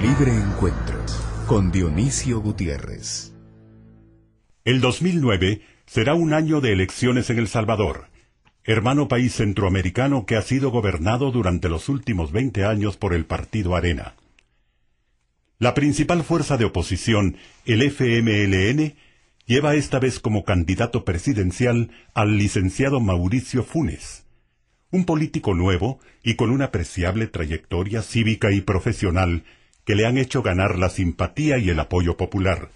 Libre Encuentro con Dionisio Gutiérrez. El 2009 será un año de elecciones en El Salvador, hermano país centroamericano que ha sido gobernado durante los últimos 20 años por el Partido Arena. La principal fuerza de oposición, el FMLN, lleva esta vez como candidato presidencial al licenciado Mauricio Funes, un político nuevo y con una apreciable trayectoria cívica y profesional que le han hecho ganar la simpatía y el apoyo popular.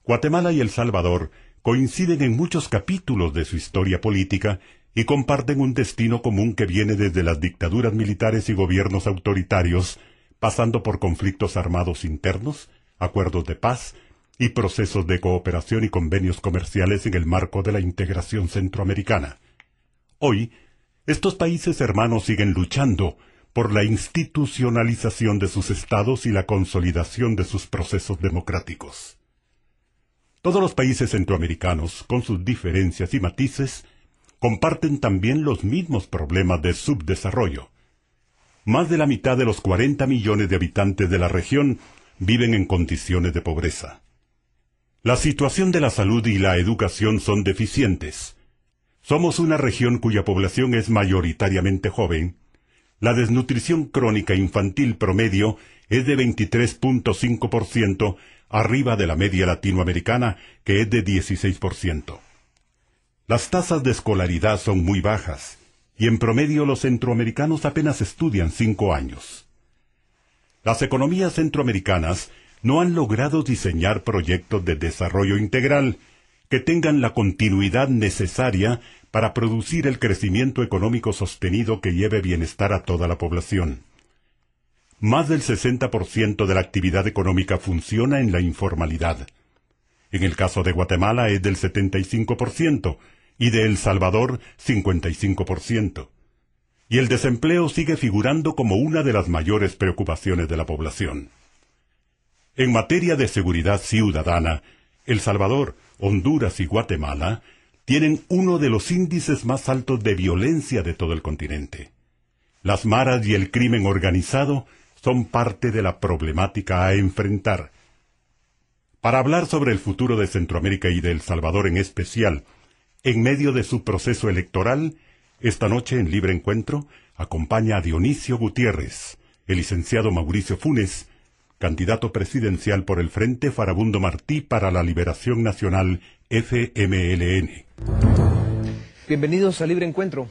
Guatemala y El Salvador coinciden en muchos capítulos de su historia política y comparten un destino común que viene desde las dictaduras militares y gobiernos autoritarios, pasando por conflictos armados internos, acuerdos de paz y procesos de cooperación y convenios comerciales en el marco de la integración centroamericana. Hoy, estos países hermanos siguen luchando por la institucionalización de sus estados y la consolidación de sus procesos democráticos. Todos los países centroamericanos, con sus diferencias y matices, comparten también los mismos problemas de subdesarrollo. Más de la mitad de los 40 millones de habitantes de la región viven en condiciones de pobreza. La situación de la salud y la educación son deficientes. Somos una región cuya población es mayoritariamente joven. La desnutrición crónica infantil promedio es de 23.5%, arriba de la media latinoamericana, que es de 16%. Las tasas de escolaridad son muy bajas, y en promedio los centroamericanos apenas estudian 5 años. Las economías centroamericanas no han logrado diseñar proyectos de desarrollo integral que tengan la continuidad necesaria para producir el crecimiento económico sostenido que lleve bienestar a toda la población. Más del 60% de la actividad económica funciona en la informalidad. En el caso de Guatemala es del 75% y de El Salvador 55%. Y el desempleo sigue figurando como una de las mayores preocupaciones de la población. En materia de seguridad ciudadana, El Salvador, Honduras y Guatemala tienen uno de los índices más altos de violencia de todo el continente. Las maras y el crimen organizado son parte de la problemática a enfrentar. Para hablar sobre el futuro de Centroamérica y de El Salvador en especial, en medio de su proceso electoral, esta noche en Libre Encuentro acompaña a Dionisio Gutiérrez, el licenciado Mauricio Funes, candidato presidencial por el Frente Farabundo Martí para la Liberación Nacional FMLN. Bienvenidos a Libre Encuentro.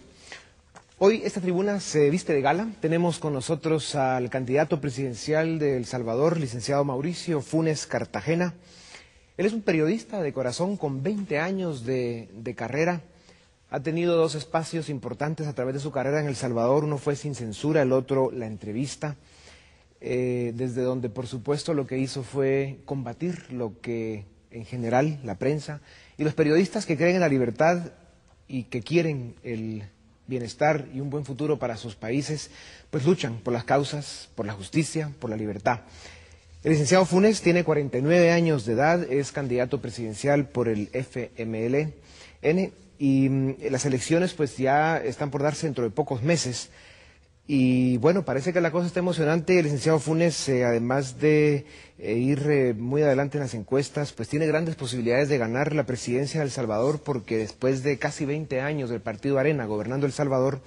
Hoy esta tribuna se viste de gala. Tenemos con nosotros al candidato presidencial de El Salvador, licenciado Mauricio Funes Cartagena. Él es un periodista de corazón con 20 años de carrera. Ha tenido 2 espacios importantes a través de su carrera en El Salvador. Uno fue Sin Censura, el otro La Entrevista. Desde donde, por supuesto, lo que hizo fue combatir lo que, en general, la prensa y los periodistas que creen en la libertad y que quieren el bienestar y un buen futuro para sus países, pues luchan por las causas, por la justicia, por la libertad. El licenciado Funes tiene 49 años de edad, es candidato presidencial por el FMLN y las elecciones pues ya están por darse dentro de pocos meses. Y bueno, parece que la cosa está emocionante. El licenciado Funes, además de ir muy adelante en las encuestas, pues tiene grandes posibilidades de ganar la presidencia de El Salvador, porque después de casi 20 años del Partido Arena gobernando El Salvador,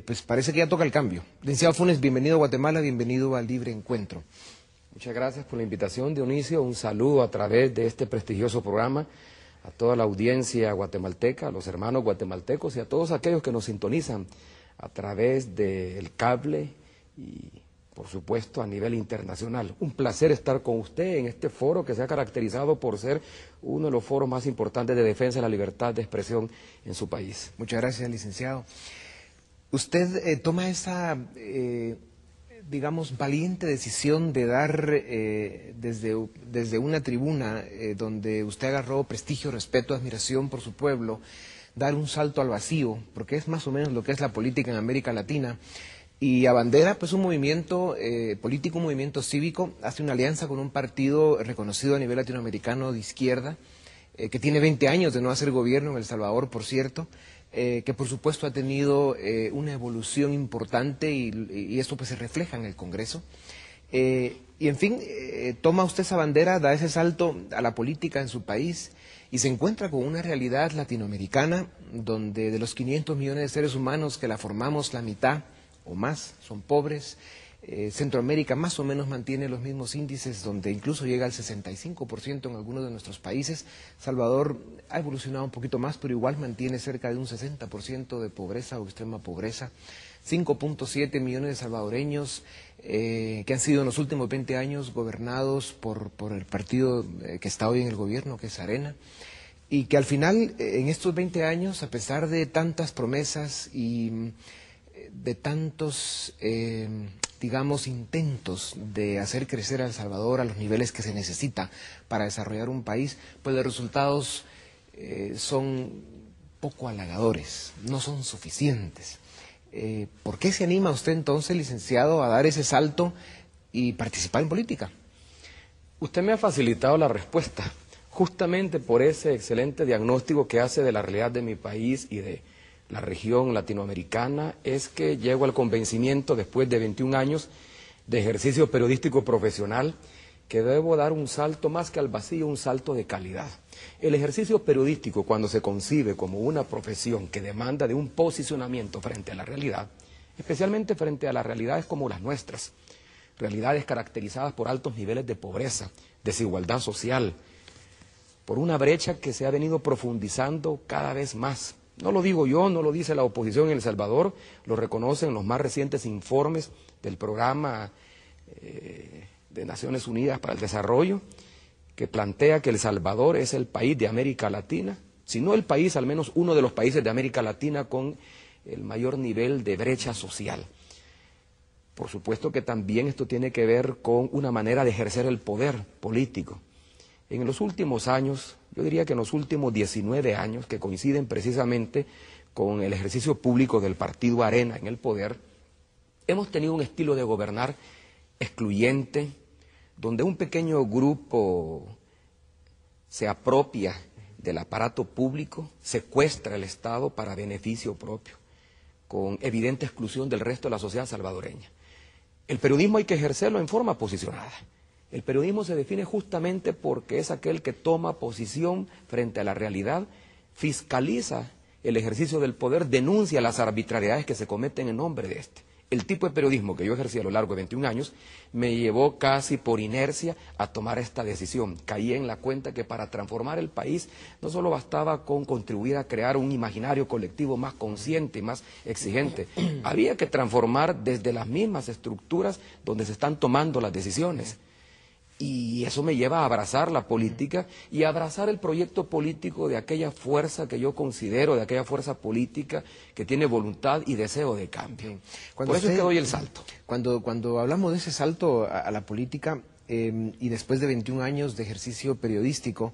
pues parece que ya toca el cambio. Licenciado Funes, bienvenido a Guatemala, bienvenido al Libre Encuentro. Muchas gracias por la invitación, Dionisio. Un saludo a través de este prestigioso programa a toda la audiencia guatemalteca, a los hermanos guatemaltecos y a todos aquellos que nos sintonizan a través del cable y, por supuesto, a nivel internacional. Un placer estar con usted en este foro que se ha caracterizado por ser uno de los foros más importantes de defensa de la libertad de expresión en su país. Muchas gracias, licenciado. Usted toma esa, digamos, valiente decisión de dar desde una tribuna donde usted agarró prestigio, respeto, admiración por su pueblo, dar un salto al vacío, porque es más o menos lo que es la política en América Latina, y abandera pues un movimiento político, un movimiento cívico, hace una alianza con un partido reconocido a nivel latinoamericano de izquierda, que tiene 20 años de no hacer gobierno en El Salvador, por cierto, que por supuesto ha tenido una evolución importante y esto pues se refleja en el Congreso. Y en fin, toma usted esa bandera, da ese salto a la política en su país y se encuentra con una realidad latinoamericana donde de los 500 millones de seres humanos que la formamos, la mitad o más son pobres. Centroamérica más o menos mantiene los mismos índices, donde incluso llega al 65% en algunos de nuestros países. Salvador ha evolucionado un poquito más, pero igual mantiene cerca de un 60% de pobreza o extrema pobreza. 5.7 millones de salvadoreños que han sido en los últimos 20 años gobernados por el partido que está hoy en el gobierno, que es Arena, y que al final, en estos 20 años, a pesar de tantas promesas y de tantos, digamos, intentos de hacer crecer a El Salvador a los niveles que se necesita para desarrollar un país, pues los resultados son poco halagadores, no son suficientes. ¿Por qué se anima usted entonces, licenciado, a dar ese salto y participar en política? Usted me ha facilitado la respuesta, justamente por ese excelente diagnóstico que hace de la realidad de mi país y de la región latinoamericana. Es que llego al convencimiento, después de 21 años de ejercicio periodístico profesional, que debo dar un salto más que al vacío, un salto de calidad. El ejercicio periodístico, cuando se concibe como una profesión que demanda de un posicionamiento frente a la realidad, especialmente frente a las realidades como las nuestras, realidades caracterizadas por altos niveles de pobreza, desigualdad social, por una brecha que se ha venido profundizando cada vez más. No lo digo yo, no lo dice la oposición en El Salvador, lo reconocen los más recientes informes del programa de Naciones Unidas para el Desarrollo, que plantea que El Salvador es el país de América Latina, si no el país, al menos uno de los países de América Latina con el mayor nivel de brecha social. Por supuesto que también esto tiene que ver con una manera de ejercer el poder político. En los últimos años, yo diría que en los últimos 19 años, que coinciden precisamente con el ejercicio público del partido Arena en el poder, hemos tenido un estilo de gobernar excluyente, donde un pequeño grupo se apropia del aparato público, secuestra el Estado para beneficio propio, con evidente exclusión del resto de la sociedad salvadoreña. El periodismo hay que ejercerlo en forma posicionada. El periodismo se define justamente porque es aquel que toma posición frente a la realidad, fiscaliza el ejercicio del poder, denuncia las arbitrariedades que se cometen en nombre de este. El tipo de periodismo que yo ejercí a lo largo de 21 años me llevó casi por inercia a tomar esta decisión. Caí en la cuenta que para transformar el país no solo bastaba con contribuir a crear un imaginario colectivo más consciente y más exigente, había que transformar desde las mismas estructuras donde se están tomando las decisiones. Y eso me lleva a abrazar la política y a abrazar el proyecto político de aquella fuerza que yo considero, de aquella fuerza política que tiene voluntad y deseo de cambio. Por eso es que doy el salto. Cuando hablamos de ese salto a la política y después de 21 años de ejercicio periodístico,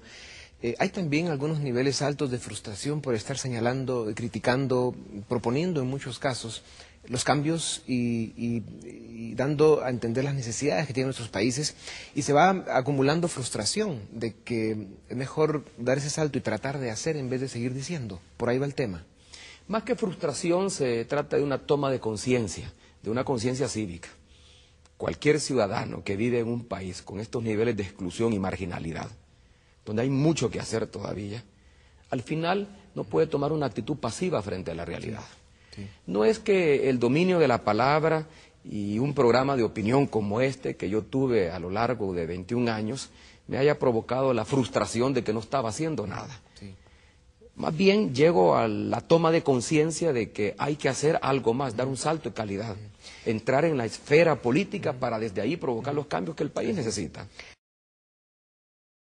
hay también algunos niveles altos de frustración por estar señalando, criticando, proponiendo en muchos casos los cambios y dando a entender las necesidades que tienen nuestros países, y se va acumulando frustración de que es mejor dar ese salto y tratar de hacer en vez de seguir diciendo. Por ahí va el tema. Más que frustración, se trata de una toma de conciencia, de una conciencia cívica. Cualquier ciudadano que vive en un país con estos niveles de exclusión y marginalidad, donde hay mucho que hacer todavía, al final no puede tomar una actitud pasiva frente a la realidad. Sí. No es que el dominio de la palabra y un programa de opinión como este que yo tuve a lo largo de 21 años me haya provocado la frustración de que no estaba haciendo nada. Sí. Más bien llego a la toma de conciencia de que hay que hacer algo más, dar un salto de calidad, entrar en la esfera política para desde ahí provocar los cambios que el país necesita.